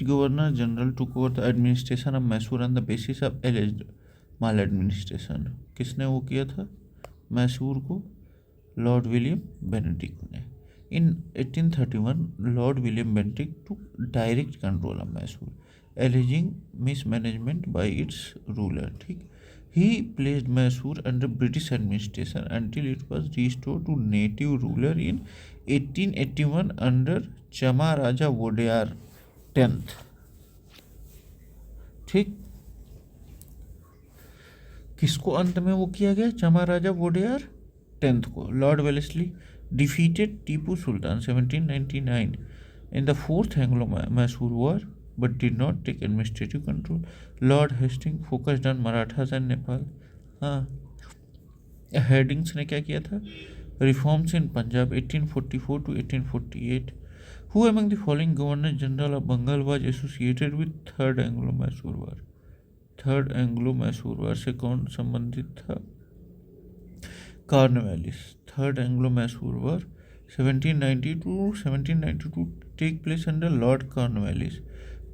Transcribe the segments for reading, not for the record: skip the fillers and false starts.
Governor General took over the administration of Mysore on the basis of alleged maladministration. किसने वो किया था मैसूर को? लॉर्ड विलियम बेनेडिक्ट ने. In 1831, Lord William Bentinck took direct control of Mysore, alleging mismanagement by its ruler. ठीक, he placed Mysore under British administration until it was restored to native ruler in 1881 under Chamaraja Wodeyar 10th. ठीक, किसको अंत में वो किया गया? चमाराजा Wodeyar 10th को. Lord Wellesley defeated Tipu Sultan 1799 in the Fourth Anglo-Mysore War but did not take administrative control. Lord Hastings focused on Marathas and Nepal. हाँ, headings ने क्या किया था? Reforms in Punjab 1844 to 1848. Who among the following Governor General of Bengal was associated with Third Anglo-Mysore War? Third Anglo Mysore War से कौन संबंधित था? Cornwallis. Third Anglo Mysore War 1792 to 1792 take place under Lord Cornwallis.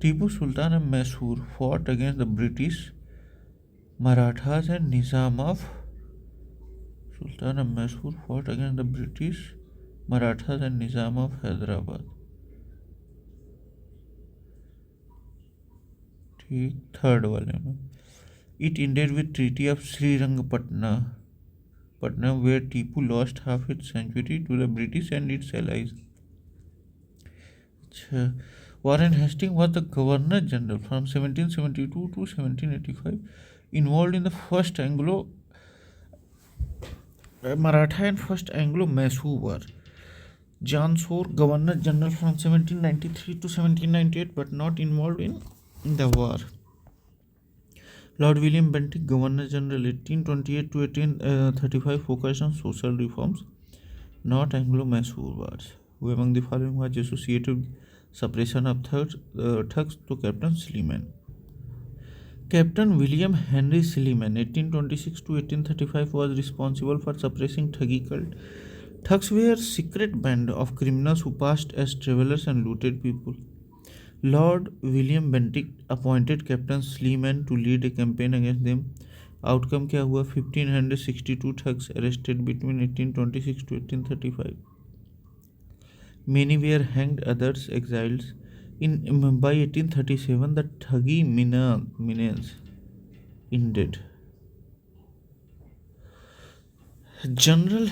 Tipu Sultan of Mysore fought against the British, Marathas and Nizam of Sultan of Mysore fought against the British, Marathas and Nizam of Hyderabad. ठीक, third वाले में. It ended with Treaty of Srirangapatna, where Tipu lost half its sanctuary to the British and its allies. Warren Hastings was the Governor General from 1772 to 1785, involved in the First Anglo-Maratha and First Anglo-Mysore War. John Shore, Governor General from 1793 to 1798, but not involved in the war. Lord William Bentinck, Governor General 1828 to 1835, focused on social reforms, not Anglo-Mysore wars. Who among the following was associated with suppression of thugs? To Captain Sleeman. Captain William Henry Sleeman 1826 to 1835 was responsible for suppressing Thuggy cult. Thugs were a secret band of criminals who passed as travelers and looted people. Lord William Bentinck appointed Captain Sleeman to lead a campaign against them. Outcome क्या हुआ? 1562 thugs arrested between 1826 to 1835. Many were hanged, others exiled. By 1837, the Thuggy menace ended. General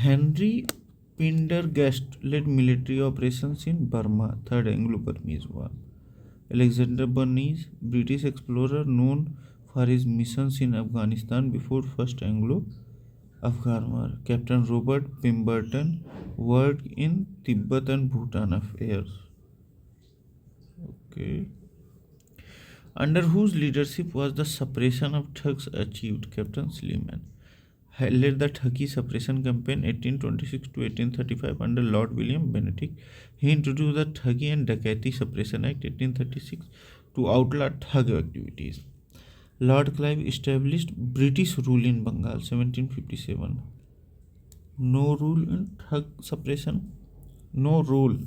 Henry Pendergast led military operations in Burma, Third Anglo-Burmese War. Alexander Bernays, British explorer known for his missions in Afghanistan before First Anglo-Afghan War. Captain Robert Pemberton worked in Tibet and Bhutan affairs. Okay. Under whose leadership was the suppression of thugs achieved? Captain Sleeman led the Thuggy suppression campaign 1826 to 1835 under Lord William Bentinck. He introduced the Thuggy and Dacoity Suppression Act 1836 to outlaw thug activities. Lord Clive established British rule in Bengal 1757. No rule in thug suppression. No rule.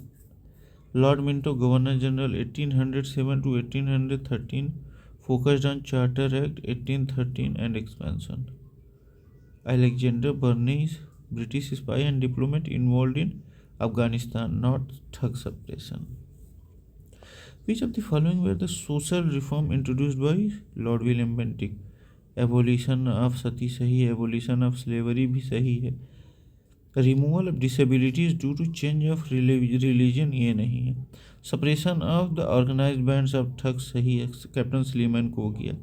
Lord Minto, Governor General 1807 to 1813, focused on Charter Act 1813 and expansion. Alexander Bernays, British spy and diplomat involved in Afghanistan, not thug suppression. Which of the following were the social reform introduced by Lord William Bentinck? Abolition of sati sahi, abolition of slavery भी सही है. Removal of disabilities due to change of religion ये नहीं है. Suppression of the organized bands of thugs सही है, captain Sleeman को किया.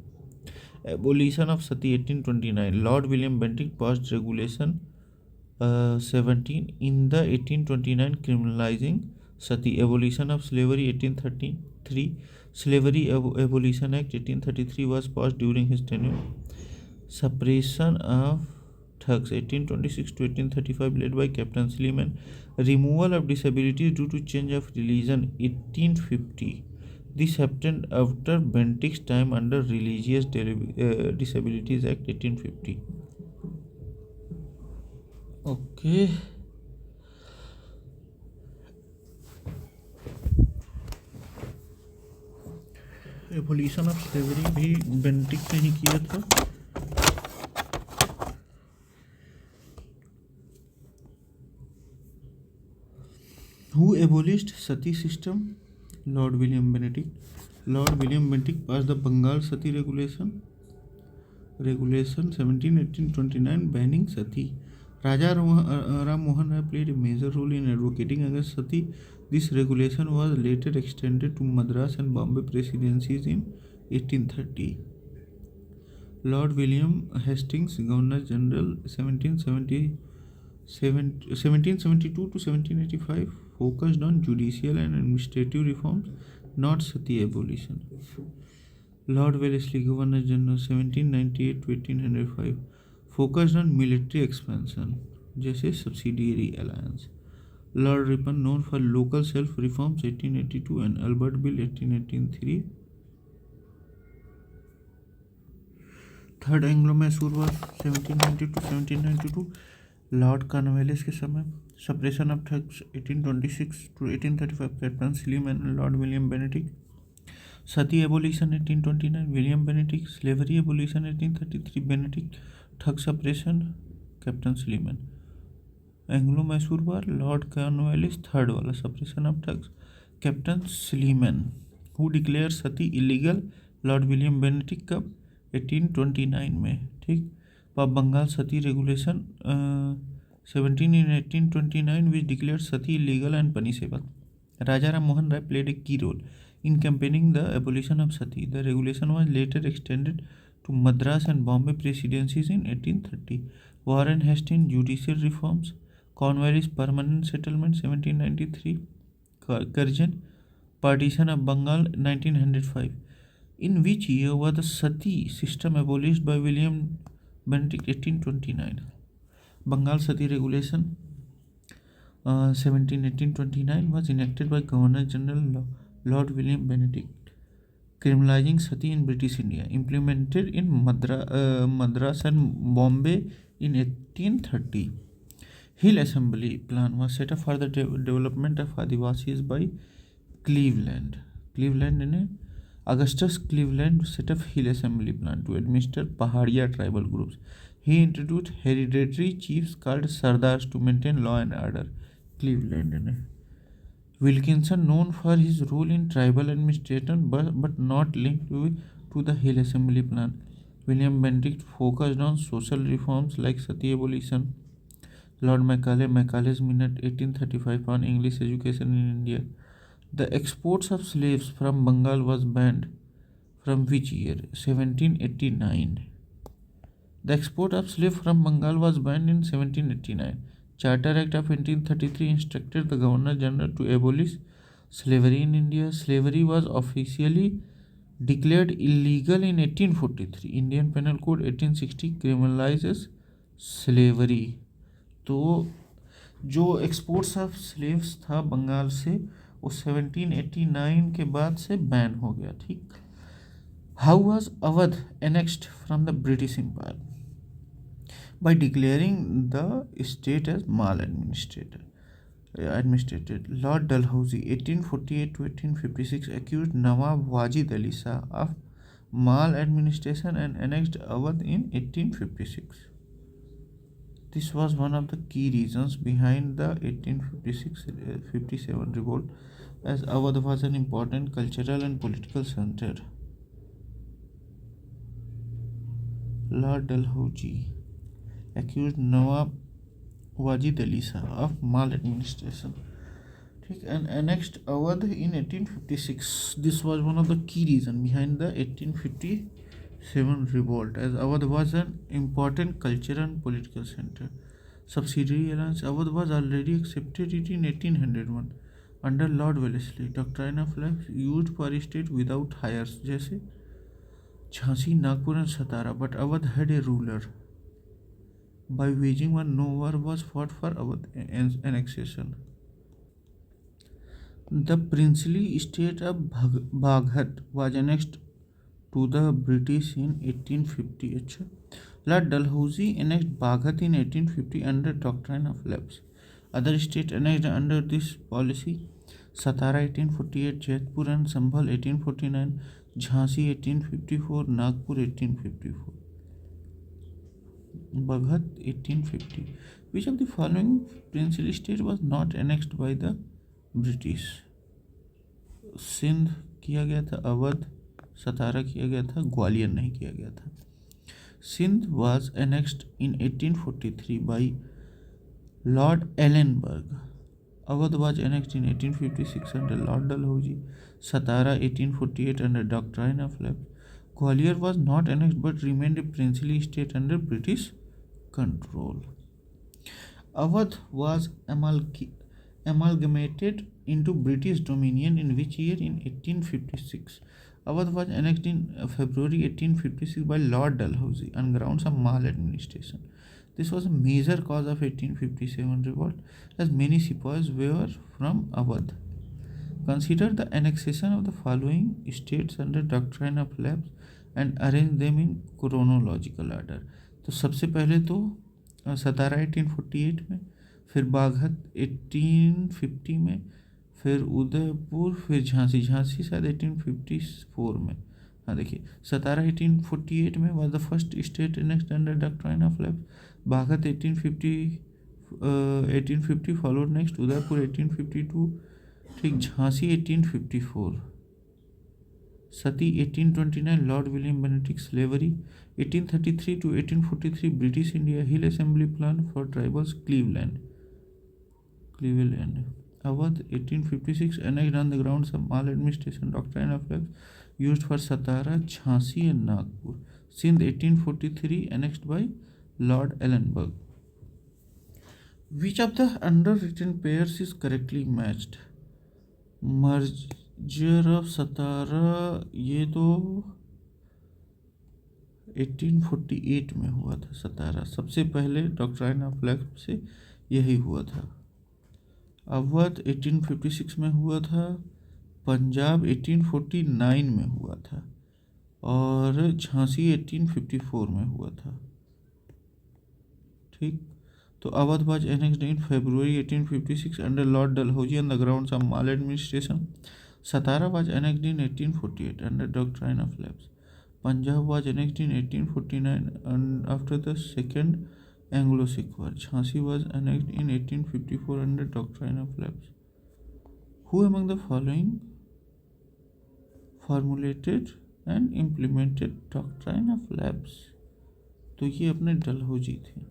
Abolition of sati 1829. Lord William Bentinck passed regulation 17 in the 1829 criminalizing sati. Abolition of slavery 1833. Slavery Abolition Act 1833 was passed during his tenure. Suppression of thugs 1826 to 1835 led by Captain Sleeman. Removal of disabilities due to change of religion 1850. This happened after Bentinck's time under Religious Disabilities Act 1850. Okay. Abolition of slavery भी Bentinck ने ही किया था। Who abolished sati system? Lord William Bentinck. Lord William Bentinck passed the Bengal Sati Regulation 17 1829 banning sati. Raja Ram Mohan Rai played a major role in advocating against sati. This regulation was later extended to Madras and Bombay presidencies in 1830. Lord William Hastings, Governor General 1772 to 1785, focused on judicial and administrative reforms, not sati abolition. Lord Wellesley, Governor General 1798 to 1805, focused on military expansion, जैसे subsidiary alliance. Lord Ripon, known for local self-reforms 1882 and Albert Bill 1883. Third Anglo Mysore War 1792 to 1792. Lord Cornwallis के समय. Suppression of thugs 1826 to 1835, Captain Sleeman and Lord William Bentinck. Sati abolition 1829, William Bentinck. Slavery abolition 1833, Bentinck. Thug suppression, Captain Sleeman. Anglo Mysore War, Lord Cornwallis. Third वाला suppression of thugs, Captain Sleeman. Who declare sati illegal? Lord William Bentinck. कब? 1829 में. ठीक. Bengal Sati Regulation 17 in 1829 which declared sati illegal and punishable. Raja Ram Mohan Rai played a key role in campaigning the abolition of sati. The regulation was later extended to Madras and Bombay presidencies in 1830. Warren Hastings, judicial reforms. Cornwallis permanent settlement 1793. Curzon, partition of Bengal 1905. In which year was the sati system abolished by William Bentinck? 1829. Bengal Sati Regulation 17 1829 was enacted by Governor General Lord William Bentinck, criminalizing sati in British India, implemented in Madras and Bombay in 1830. Hill Assembly plan was set up for the development of Adivasis by Cleveland in Augustus Cleveland set up Hill Assembly plan to administer Pahadiya tribal groups. He introduced hereditary chiefs called Sardars to maintain law and order. Cleveland. Wilkinson, known for his role in tribal administration but not linked to the Hill Assembly plan. William Bentinck focused on social reforms like sati abolition. Lord Macaulay's Minute 1835 on English education in India. The exports of slaves from Bengal was banned. From which year? 1789. The export of slaves from Bengal was banned in 1789. Charter Act of 1833 instructed the Governor General to abolish slavery in India. Slavery was officially declared illegal in 1843. Indian Penal Code 1860 criminalizes slavery. तो जो exports of slaves था बंगाल से वो 1789 के बाद से ban हो गया. ठीक. How was Awadh annexed from the British Empire? by declaring the state as administrated. Lord Dalhousie 1848 to 1856 accused Nawab Wajid Ali Shah of maladministration and annexed Awadh in 1856. This was one of the key reasons behind the 1856-57 revolt, as Awadh was an important cultural and political center. Lord Dalhousie accused Nawab Wajid Ali Shah of maladministration, and annexed Awadh in 1856. This was one of the key reasons behind the 1857 revolt, as Awadh was an important cultural and political center. Subsidiary alliance. Awadh was already accepted it in 1801 under Lord Wellesley. Doctrine of lapse used for state without heirs, जैसे Jhansi, Nagpur and Satara, but Awadh had a ruler. By waging war, no war was fought for Awadh annexation. The princely state of Baghat was annexed to the British in 1850. Lord Dalhousie annexed Baghat in 1850 under doctrine of lapse. Other states annexed under this policy: Satara 1848, Jaipur and Sambhal 1849, Jhansi 1854, Nagpur 1854, Baghat 1850. Which of the following princely state was not annexed by the British? Sindh किया गया था, अवध, सतारा किया गया था, ग्वालियर नहीं किया गया था. Sindh was annexed in 1843 by Lord Ellenberg. Awadh was annexed in 1856 under Lord Dalhousie. Satara 1848 under Doctrine of Lapse. Gwalior was not annexed but remained a princely state under British control. Awadh was amalgamated into British dominion in which year? In 1856. Awadh was annexed in February 1856 by Lord Dalhousie on grounds of maladministration. This was a major cause of 1857 revolt, as many sepoys were from Awadh. Consider the annexation of the following states under Doctrine of Lapse and arrange them in chronological order. तो सबसे पहले तो सतारा 1848 में, फिर बाघत 1850 में, फिर उदयपुर, फिर झांसी शायद 1854 में. हाँ देखिए, सतारा 1848 में was the first state next under doctrine of lapse. Baghat 1850 followed next, Udaipur 1852, ठीक, Jhansi 1854, sati 1829, Lord William Benedict slavery 1833 to 1843, British India hill assembly plan for tribals, Cleveland. Awadh 1856, annexed on the grounds of maladministration, doctrine of lapse, used for Satara, Jhansi and Nagpur. Sindh 1843, annexed by Lord Ellenberg. Which of the underwritten pairs is correctly matched? Merger of Satara, ये तो 1848 में हुआ था. सतारा सबसे पहले doctrine of lapse से यही हुआ था. अवध 1856 में हुआ था, पंजाब 1849 में हुआ था, और झांसी 1854 में हुआ था. ठीक, तो Awadh was annexed in February 1856 under Lord Dalhousie on the grounds of maladministration. Satara was annexed in 1848 under doctrine of lapse. Punjab was annexed in 1849 and after the second Anglo-Sikh War. Jhansi was annexed in 1854 under doctrine of lapse. Who among the following formulated and implemented doctrine of lapse? तो ये अपने डलहौजी थे.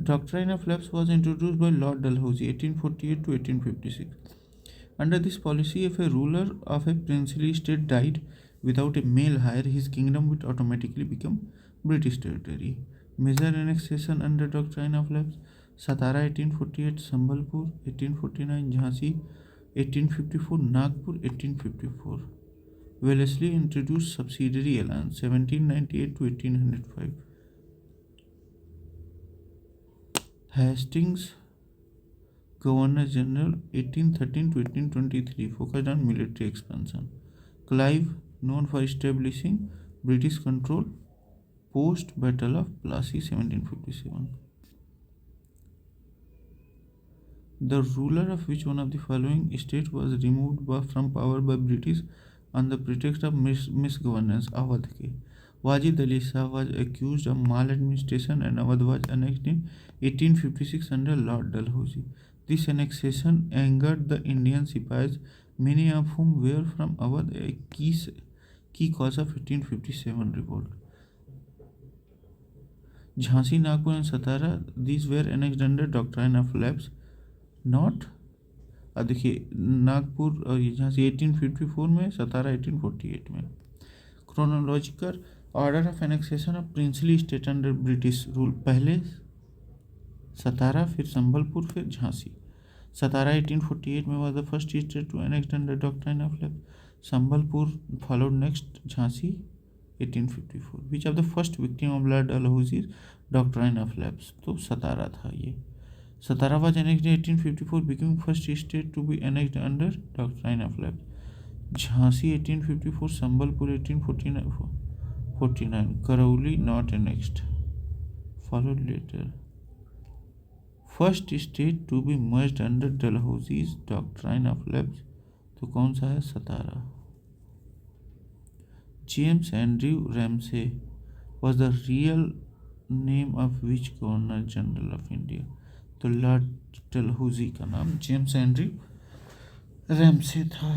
Doctrine of lapse was introduced by Lord Dalhousie 1848 to 1856. Under this policy, if a ruler of a princely state died without a male heir, his kingdom would automatically become British territory. Major annexation under doctrine of lapse: Satara 1848, Sambalpur 1849, Jhansi 1854, Nagpur 1854. Wellesley introduced subsidiary alliance 1798 to 1805. Hastings, Governor General 1813 to 1823, focused on military expansion. Clive, known for establishing British control post Battle of Plassey 1757. The ruler of which one of the following states was removed from power by British on the pretext of misgovernance? Awadh के. Wajid Ali Shah was accused of maladministration and Awadh was annexed in 1856 under Lord Dalhousie. This annexation angered the Indian Sipahis, many of whom were from Awadh, a key cause of 1857 revolt. Jhansi, Nagpur and Satara, these were annexed under doctrine of lapse. Not, देखिए, नागपुर और ये झांसी 1854 में, सतारा 1848 में. Chronological order of annexation of princely state under British rule: पहले सतारा, फिर संबलपुर, फिर झांसी. सतारा 1848 में was the first state to annex under doctrine of lapse. Sambalpur followed next, Jhansi 1854. Which of the first victim of Lord Dalhousie's doctrine of lapse? तो सतारा था ये. Satara was annexed in 1854, becoming first state to be annexed under doctrine of lapse. Jhansi 1854, Sambalpur 1849, Karauli not annexed, followed later. First state to be merged under Dalhousie's doctrine of lapse, तो कौन सा है? सतारा. James Andrew Ramsay was the real name of which Governor General of India? तो Lord Dalhousie का नाम James Andrew Ramsay था.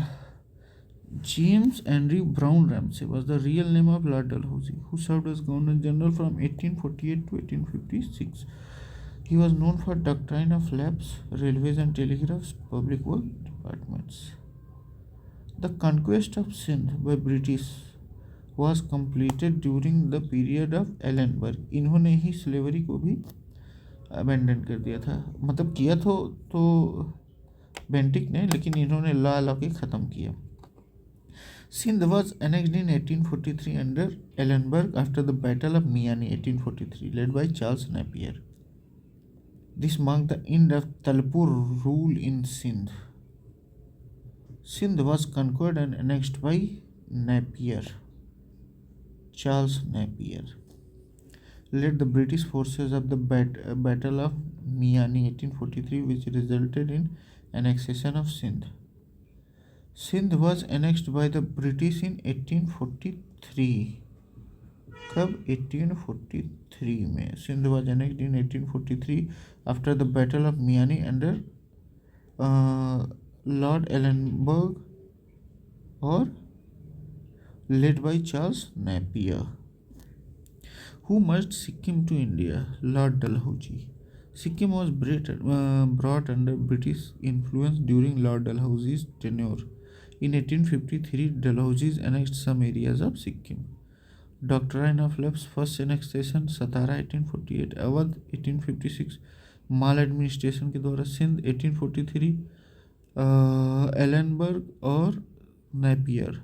James Andrew Brown Ramsay was the real name of Lord Dalhousie, who served as Governor General from 1848 to 1856. He was known for doctrine of lapse, railways and telegraphs, public work departments. The conquest of Sindh by British was completed during the period of Ellenberg. इन्होंने ही slavery को भी abandon कर दिया था, मतलब किया तो Bentinck ने, लेकिन इन्होंने ला के ख़त्म किया. Sindh was annexed in 1843 under Ellenberg after the Battle of Miani 1843, led by Charles Napier. This marked the end of Talpur rule in Sindh. Sindh was conquered and annexed by Napier. Charles Napier led the British forces of the Battle of Miani 1843, which resulted in annexation of Sindh. Sindh was annexed by the British in 1843. कब? 1843 में. Sindh was annexed in 1843 after the Battle of Miani under Lord Ellenberg or led by Charles Napier. Who merged Sikkim to India? Lord Dalhousie. Sikkim was brought under British influence during Lord Dalhousie's tenure. In 1853, Dalhousie annexed some areas of Sikkim. Doctrine of lapse, first annexation Satara 1848, Awadh 1856, maladministration के द्वारा Sindh 1843, Ellenborough और Napier.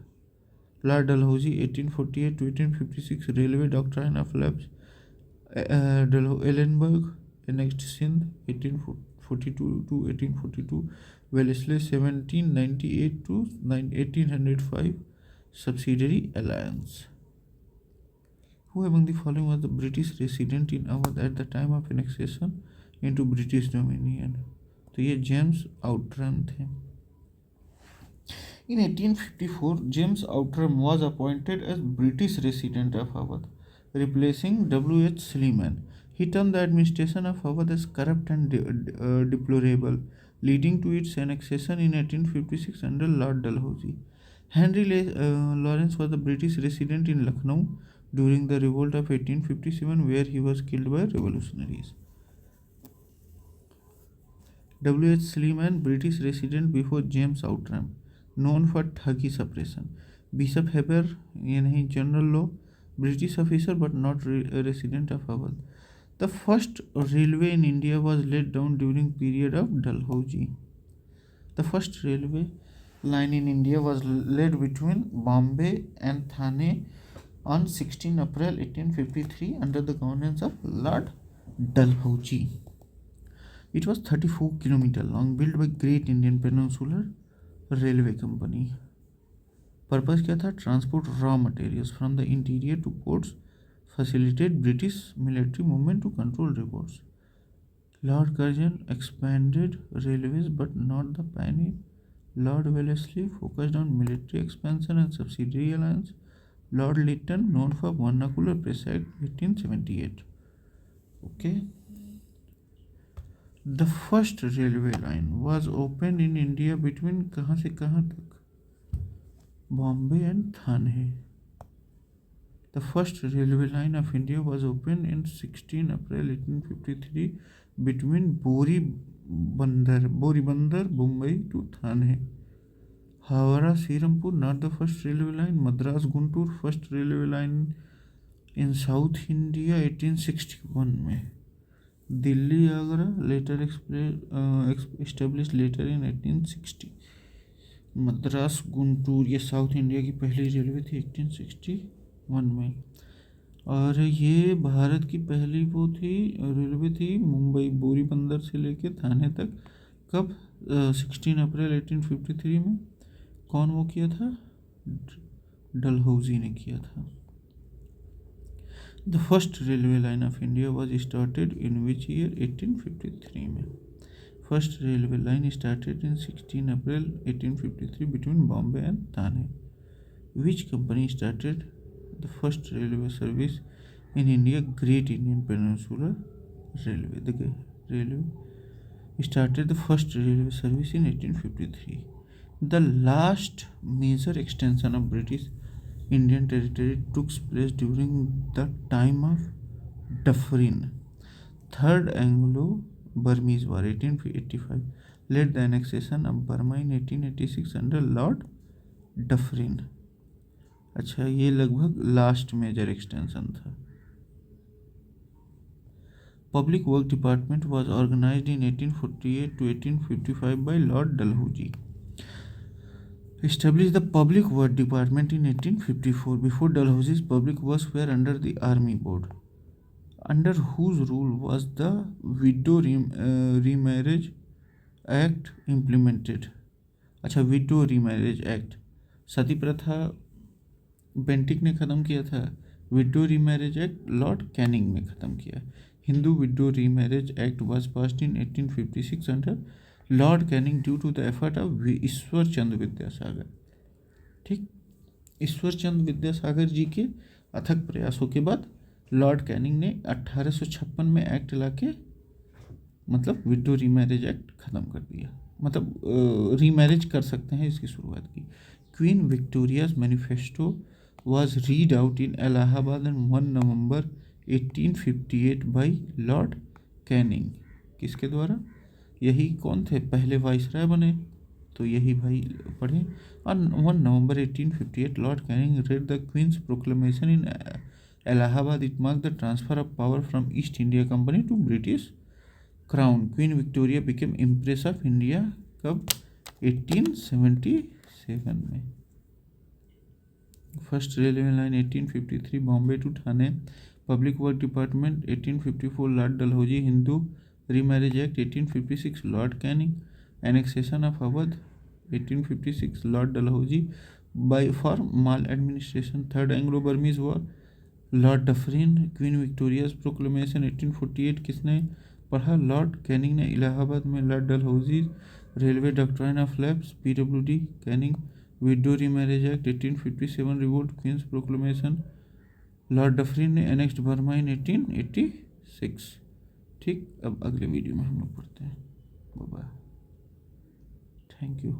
Lord Dalhousie 1848 to 1856, railway doctrine of lapse, Ellenborough annexed Sindh 1842 to 1842, Wellesley 1798 to 1805, subsidiary alliance. Who among the following was the British resident in Awadh at the time of annexation into British Dominion? तो ये James Outram थे. In 1854, James Outram was appointed as British resident of Awadh, replacing W.H. Sleeman. He termed the administration of Awadh as corrupt and deplorable, leading to its annexation in 1856 under Lord Dalhousie. Henry Lawrence was the British resident in Lucknow during the revolt of 1857, where he was killed by revolutionaries. W.H. Sleeman, British resident before James Outram, known for Thuggy suppression. Bishop Heber, general law, British officer but not a resident of Awadh. The first railway in India was laid down during period of Dalhousie. The first railway line in India was laid between Bombay and Thane on 16 April 1853 under the governance of Lord Dalhousie. It was 34 km long, built by Great Indian Peninsular Railway Company. Purpose क्या था? Transport raw materials from the interior to ports, facilitate British military movement to control reports. Lord Curzon expanded railways but not the pioneer. Lord Wellesley focused on military expansion and subsidiary alliance. Lord Lytton, known for vernacular press act 1878. Okay. The first railway line was opened in India between कहाँ से कहाँ तक? Bombay and Thane. The first railway line of India was opened in 16 April 1853 between Boribandar, Mumbai to Thane. Howrah Serampur, not the first railway line. Madras Guntur, first railway line in South India 1861 में. Delhi Agra, later established later in 1860. Madras Guntur, ये south India की पहली railway थी 1861 में. और ये भारत की पहली वो थी रेलवे थी मुंबई बोरीबंदर से लेके थाने तक. कब? 16 अप्रैल 1853 में. कौन वो किया था? डलहौजी ने किया था. The first railway line of India was started in which year? 1853 में. First railway line started in 16 April 1853 between Bombay and Thane. Which company started the first railway service in India, great Indian peninsular railway. The railway started the first railway service in 1853. The last major extension of British Indian territory took place during the time of Dufferin. Third Anglo-Burmese War 1885 led the annexation of Burma in 1886 under Lord Dufferin. अच्छा, ये लगभग last major extension था. Public Work Department was organized in 1848 to 1855 by Lord Dalhousie. Established the Public Work Department in 1854. Before Dalhousie's public works were under the Army Board, under whose rule was the Widow Remarriage Act implemented. अच्छा, widow remarriage act, sati प्रथा Bentinck ने ख़त्म किया था. Widow remarriage act Lord Canning ने ख़त्म किया. Hindu widow remarriage act was passed in 1856 under Lord Canning due to the effort of Ishwar Chandra Vidyasagar. ठीक, ईश्वर चंद्र विद्यासागर जी के अथक प्रयासों के बाद लॉर्ड कैनिंग ने 1856 में एक्ट लाके मतलब विडो रीमैरिज एक्ट ख़त्म कर दिया, मतलब रीमैरिज कर सकते हैं, इसकी शुरुआत की. Queen Victoria's manifesto was read out in Allahabad on 1 November 1858 by Lord Canning. किसके द्वारा? यही कौन थे, पहले वाइसराय बने, तो यही भाई पढ़े. On 1 November 1858 Lord Canning read the Queen's proclamation in Allahabad. It marked the transfer of power from East India Company to British Crown. Queen Victoria became Empress of India कब? 1877 में. First railway line 1853 Bombay to Thane. Public work department 1854 lord Dalhousie. Hindu remarriage act 1856 lord Canning. Annexation of Awadh 1856 lord Dalhousie by for maladministration. Third Anglo Burmese war lord Dufferin. Queen Victoria's proclamation 1848 किसने पढ़ा? Lord Canning ने. इलाहाबाद में lord Dalhousie. Railway doctrine of lapse PWD Canning. Widow remarriage act 1857 revolt. Queen's proclamation lord Dufferin ने. Annexed Burma इन 1886. ठीक, अब अगले video में हम लोग पढ़ते हैं. Bye bye, thank you.